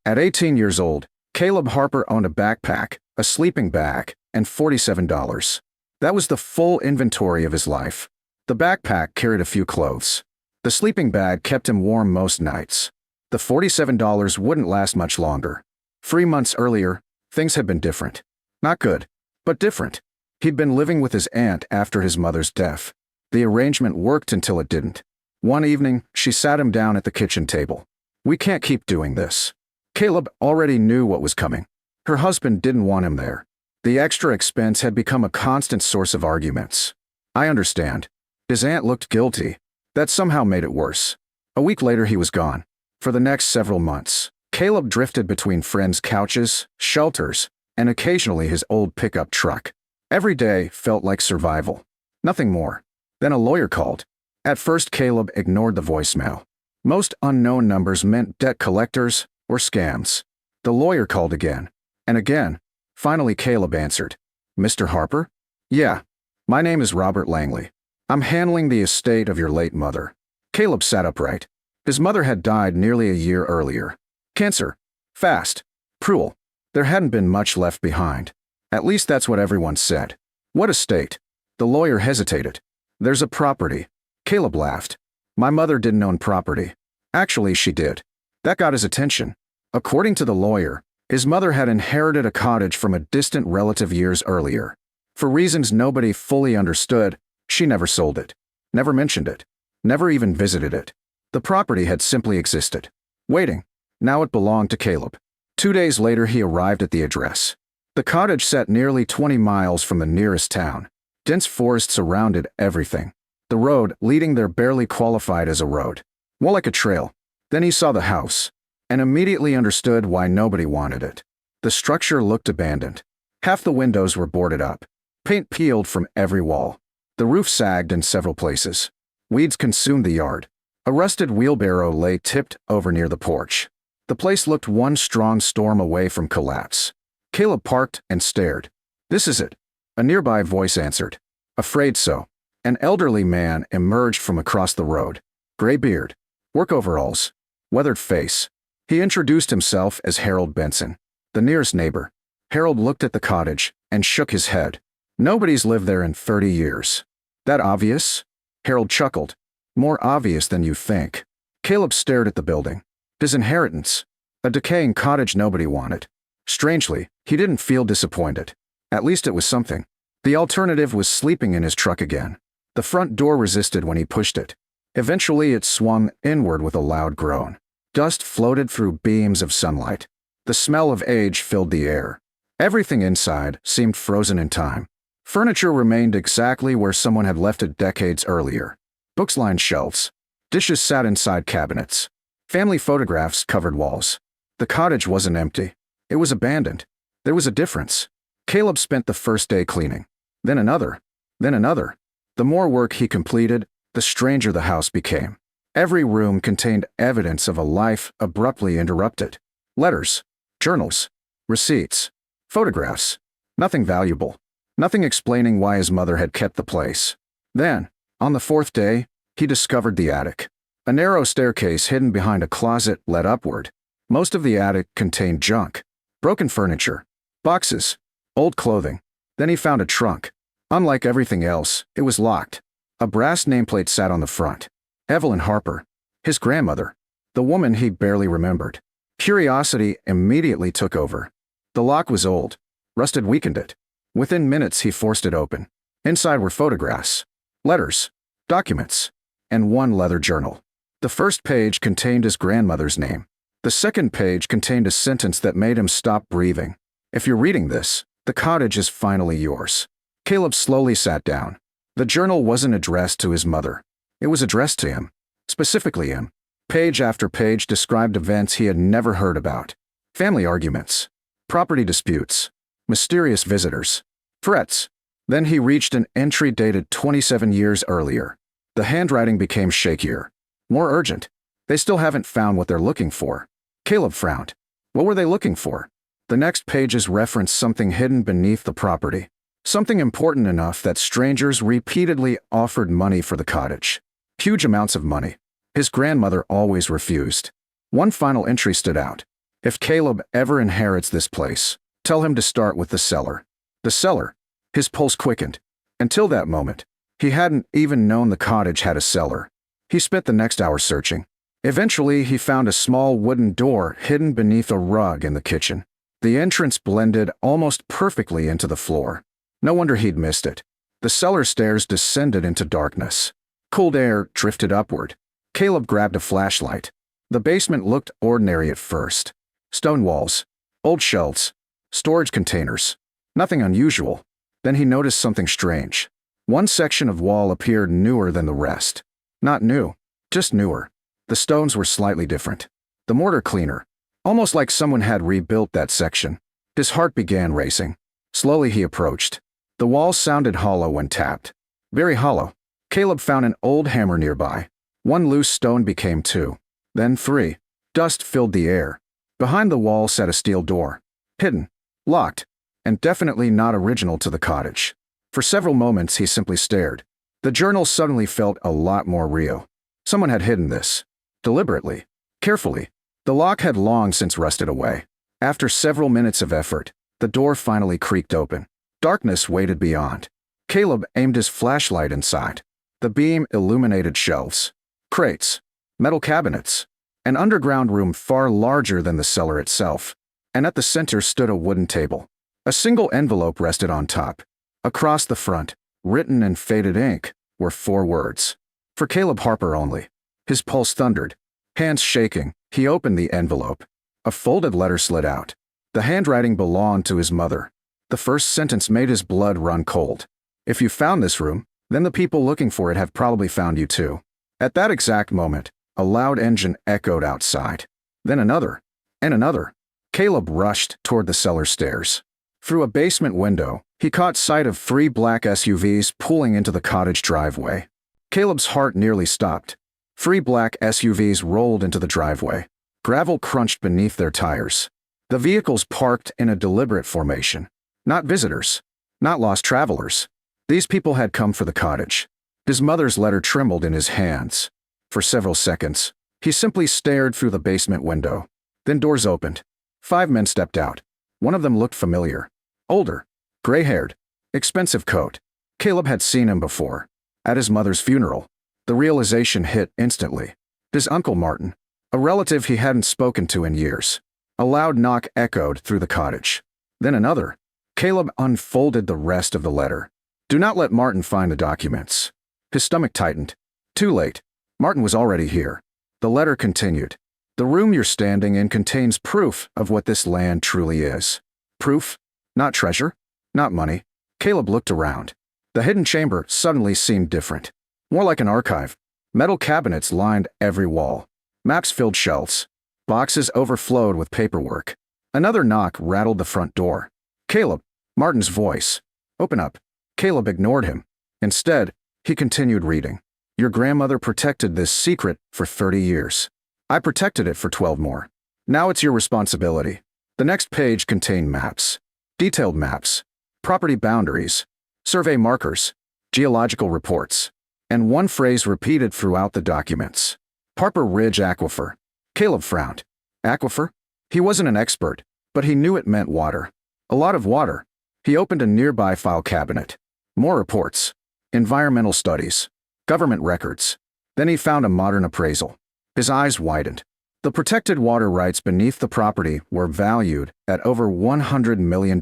At 18 years old, Caleb Harper owned a backpack, a sleeping bag, and $47. That was the full inventory of his life. The backpack carried a few clothes. The sleeping bag kept him warm most nights. The $47 wouldn't last much longer. 3 months earlier, things had been different. Not good, but different. He'd been living with his aunt after his mother's death. The arrangement worked until it didn't. One evening, she sat him down at the kitchen table. "We can't keep doing this." Caleb already knew what was coming. Her husband didn't want him there. The extra expense had become a constant source of arguments. "I understand." His aunt looked guilty. That somehow made it worse. A week later he was gone. For the next several months, Caleb drifted between friends' couches, shelters, and occasionally his old pickup truck. Every day felt like survival. Nothing more. Then a lawyer called. At first Caleb ignored the voicemail. Most unknown numbers meant debt collectors or scams. The lawyer called again and again. Finally Caleb answered. "Mr. Harper?" "Yeah. My name is Robert Langley. I'm handling the estate of your late mother." Caleb sat upright. His mother had died nearly a year earlier. Cancer. Fast. Cruel. There hadn't been much left behind. At least that's what everyone said. "What estate?" The lawyer hesitated. "There's a property." Caleb laughed. "My mother didn't own property." Actually, she did. That got his attention. According to the lawyer, his mother had inherited a cottage from a distant relative years earlier. For reasons nobody fully understood, she never sold it, never mentioned it, never even visited it. The property had simply existed, waiting. Now it belonged to Caleb. 2 days later he arrived at the address. The cottage sat nearly 20 miles from the nearest town. Dense forest surrounded everything. The road leading there barely qualified as a road, more like a trail. Then he saw the house, and immediately understood why nobody wanted it. The structure looked abandoned. Half the windows were boarded up, paint peeled from every wall. The roof sagged in several places. Weeds consumed the yard. A rusted wheelbarrow lay tipped over near the porch. The place looked one strong storm away from collapse. Caleb parked and stared. "This is it," a nearby voice answered. "Afraid so." An elderly man emerged from across the road. Gray beard, work overalls, weathered face. He introduced himself as Harold Benson, the nearest neighbor. Harold looked at the cottage and shook his head. "Nobody's lived there in 30 years. That obvious?" Harold chuckled. "More obvious than you think." Caleb stared at the building. His inheritance. A decaying cottage nobody wanted. Strangely, he didn't feel disappointed. At least it was something. The alternative was sleeping in his truck again. The front door resisted when he pushed it. Eventually it swung inward with a loud groan. Dust floated through beams of sunlight. The smell of age filled the air. Everything inside seemed frozen in time. Furniture remained exactly where someone had left it decades earlier. Books lined shelves. Dishes sat inside cabinets. Family photographs covered walls. The cottage wasn't empty. It was abandoned. There was a difference. Caleb spent the first day cleaning. Then another. Then another. The more work he completed, the stranger the house became. Every room contained evidence of a life abruptly interrupted. Letters, journals, receipts, photographs. Nothing valuable. Nothing explaining why his mother had kept the place. Then, on the 4th day, he discovered the attic. A narrow staircase hidden behind a closet led upward. Most of the attic contained junk. Broken furniture, boxes, old clothing. Then he found a trunk. Unlike everything else, it was locked. A brass nameplate sat on the front. Evelyn Harper, his grandmother, the woman he barely remembered. Curiosity immediately took over. The lock was old. Rusted weakened it. Within minutes he forced it open. Inside were photographs, letters, documents, and one leather journal. The first page contained his grandmother's name. The second page contained a sentence that made him stop breathing. "If you're reading this, the cottage is finally yours." Caleb slowly sat down. The journal wasn't addressed to his mother. It was addressed to him, specifically him. Page after page described events he had never heard about. Family arguments, property disputes, mysterious visitors, threats. Then he reached an entry dated 27 years earlier. The handwriting became shakier, more urgent. They still haven't found what they're looking for. Caleb frowned. What were they looking for? The next pages referenced something hidden beneath the property. Something important enough that strangers repeatedly offered money for the cottage. Huge amounts of money. His grandmother always refused. One final entry stood out. If Caleb ever inherits this place, tell him to start with the cellar. The cellar. His pulse quickened. Until that moment, he hadn't even known the cottage had a cellar. He spent the next hour searching. Eventually, he found a small wooden door hidden beneath a rug in the kitchen. The entrance blended almost perfectly into the floor. No wonder he'd missed it. The cellar stairs descended into darkness. Cold air drifted upward. Caleb grabbed a flashlight. The basement looked ordinary at first. Stone walls, old shelves, storage containers. Nothing unusual. Then he noticed something strange. One section of wall appeared newer than the rest. Not new, just newer. The stones were slightly different. The mortar cleaner. Almost like someone had rebuilt that section. His heart began racing. Slowly he approached. The wall sounded hollow when tapped. Very hollow. Caleb found an old hammer nearby. One loose stone became two. Then three. Dust filled the air. Behind the wall sat a steel door. Hidden. Locked. And definitely not original to the cottage. For several moments he simply stared. The journal suddenly felt a lot more real. Someone had hidden this. Deliberately. Carefully. The lock had long since rusted away. After several minutes of effort, the door finally creaked open. Darkness waited beyond. Caleb aimed his flashlight inside. The beam illuminated shelves, crates, metal cabinets, an underground room far larger than the cellar itself. And at the center stood a wooden table. A single envelope rested on top. Across the front, written in faded ink, were 4 words. For Caleb Harper only. His pulse thundered. Hands shaking, he opened the envelope. A folded letter slid out. The handwriting belonged to his mother. The first sentence made his blood run cold. If you found this room, then the people looking for it have probably found you too. At that exact moment, a loud engine echoed outside. Then another, and another. Caleb rushed toward the cellar stairs. Through a basement window, he caught sight of 3 black SUVs pulling into the cottage driveway. Caleb's heart nearly stopped. 3 black SUVs rolled into the driveway. Gravel crunched beneath their tires. The vehicles parked in a deliberate formation. Not visitors. Not lost travelers. These people had come for the cottage. His mother's letter trembled in his hands. For several seconds, he simply stared through the basement window. Then doors opened. 5 men stepped out. One of them looked familiar. Older. Gray-haired. Expensive coat. Caleb had seen him before. At his mother's funeral. The realization hit instantly. His Uncle Martin. A relative he hadn't spoken to in years. A loud knock echoed through the cottage. Then another. Caleb unfolded the rest of the letter. Do not let Martin find the documents. His stomach tightened. Too late. Martin was already here. The letter continued. The room you're standing in contains proof of what this land truly is. Proof? Not treasure? Not money. Caleb looked around. The hidden chamber suddenly seemed different. More like an archive. Metal cabinets lined every wall. Maps filled shelves. Boxes overflowed with paperwork. Another knock rattled the front door. Caleb, Martin's voice. Open up. Caleb ignored him. Instead, he continued reading. Your grandmother protected this secret for 30 years. I protected it for 12 more. Now it's your responsibility. The next page contained maps. Detailed maps. Property boundaries. Survey markers. Geological reports. And one phrase repeated throughout the documents. Harper Ridge Aquifer. Caleb frowned. Aquifer? He wasn't an expert, but he knew it meant water. A lot of water. He opened a nearby file cabinet. More reports. Environmental studies. Government records. Then he found a modern appraisal. His eyes widened. The protected water rights beneath the property were valued at over $100 million.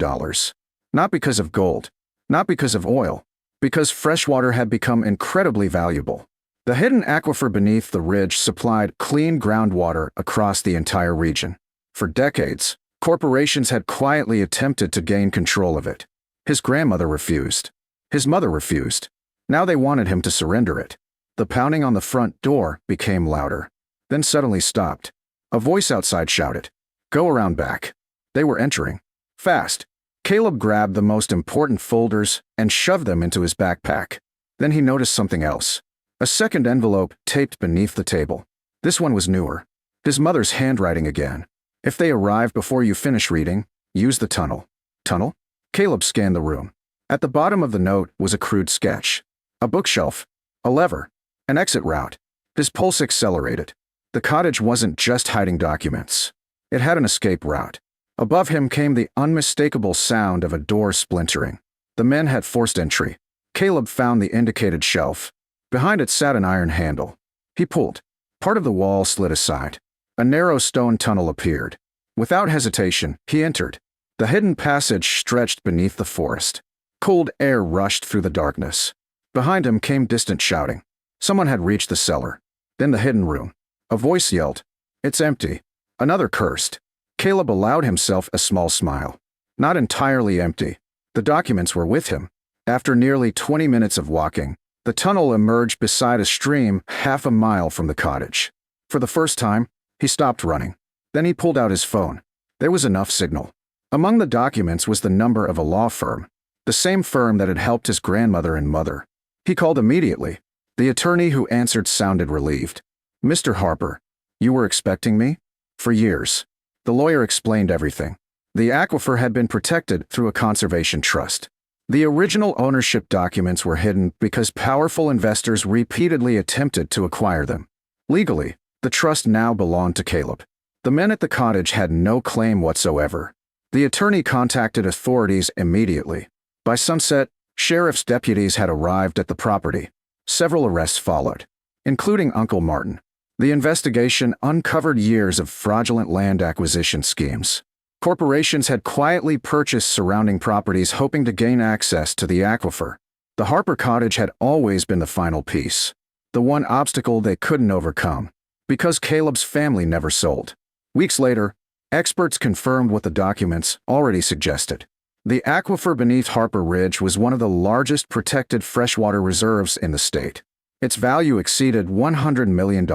Not because of gold. Not because of oil. Because freshwater had become incredibly valuable. The hidden aquifer beneath the ridge supplied clean groundwater across the entire region. For decades, corporations had quietly attempted to gain control of it. His grandmother refused. His mother refused. Now they wanted him to surrender it. The pounding on the front door became louder, then suddenly stopped. A voice outside shouted, "Go around back." They were entering. Fast. Caleb grabbed the most important folders and shoved them into his backpack. Then he noticed something else. A second envelope taped beneath the table. This one was newer. His mother's handwriting again. If they arrive before you finish reading, use the tunnel. Tunnel? Caleb scanned the room. At the bottom of the note was a crude sketch. A bookshelf. A lever. An exit route. His pulse accelerated. The cottage wasn't just hiding documents. It had an escape route. Above him came the unmistakable sound of a door splintering. The men had forced entry. Caleb found the indicated shelf. Behind it sat an iron handle. He pulled. Part of the wall slid aside. A narrow stone tunnel appeared. Without hesitation, he entered. The hidden passage stretched beneath the forest. Cold air rushed through the darkness. Behind him came distant shouting. Someone had reached the cellar. Then the hidden room. A voice yelled, "It's empty." Another cursed. Caleb allowed himself a small smile. Not entirely empty. The documents were with him. After nearly 20 minutes of walking, the tunnel emerged beside a stream half a mile from the cottage. For the first time, he stopped running. Then he pulled out his phone. There was enough signal. Among the documents was the number of a law firm, the same firm that had helped his grandmother and mother. He called immediately. The attorney who answered sounded relieved. "Mr. Harper, you were expecting me?" "For years." The lawyer explained everything. The aquifer had been protected through a conservation trust. The original ownership documents were hidden because powerful investors repeatedly attempted to acquire them. Legally, the trust now belonged to Caleb. The men at the cottage had no claim whatsoever. The attorney contacted authorities immediately. By sunset, sheriff's deputies had arrived at the property. Several arrests followed, including Uncle Martin. The investigation uncovered years of fraudulent land acquisition schemes. Corporations had quietly purchased surrounding properties hoping to gain access to the aquifer. The Harper cottage had always been the final piece, the one obstacle they couldn't overcome, because Caleb's family never sold. Weeks later, experts confirmed what the documents already suggested. The aquifer beneath Harper Ridge was one of the largest protected freshwater reserves in the state. Its value exceeded $100 million.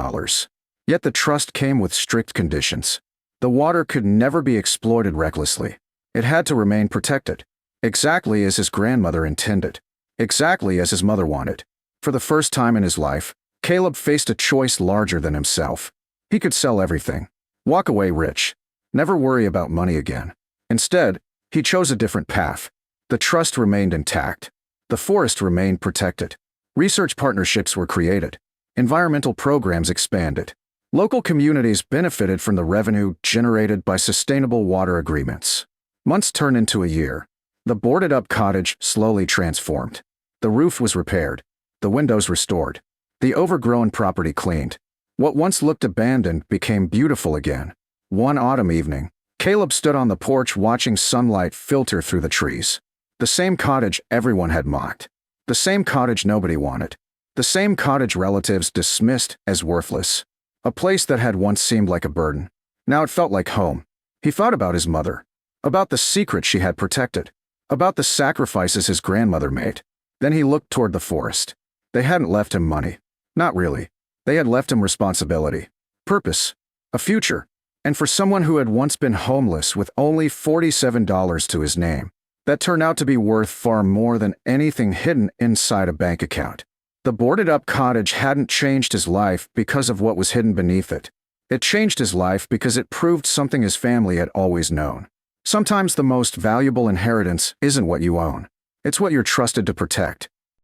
Yet the trust came with strict conditions. The water could never be exploited recklessly. It had to remain protected, exactly as his grandmother intended, exactly as his mother wanted. For the first time in his life, Caleb faced a choice larger than himself. He could sell everything, walk away rich, never worry about money again. Instead, he chose a different path. The trust remained intact. The forest remained protected. Research partnerships were created. Environmental programs expanded. Local communities benefited from the revenue generated by sustainable water agreements. Months turned into a year. The boarded-up cottage slowly transformed. The roof was repaired. The windows restored. The overgrown property cleaned. What once looked abandoned became beautiful again. One autumn evening, Caleb stood on the porch watching sunlight filter through the trees. The same cottage everyone had mocked. The same cottage nobody wanted. The same cottage relatives dismissed as worthless. A place that had once seemed like a burden. Now it felt like home. He thought about his mother. About the secret she had protected. About the sacrifices his grandmother made. Then he looked toward the forest. They hadn't left him money. Not really. They had left him responsibility. Purpose. A future. And for someone who had once been homeless with only $47 to his name, that turned out to be worth far more than anything hidden inside a bank account. The boarded-up cottage hadn't changed his life because of what was hidden beneath it. It changed his life because it proved something his family had always known. Sometimes the most valuable inheritance isn't what you own. It's what you're trusted to protect.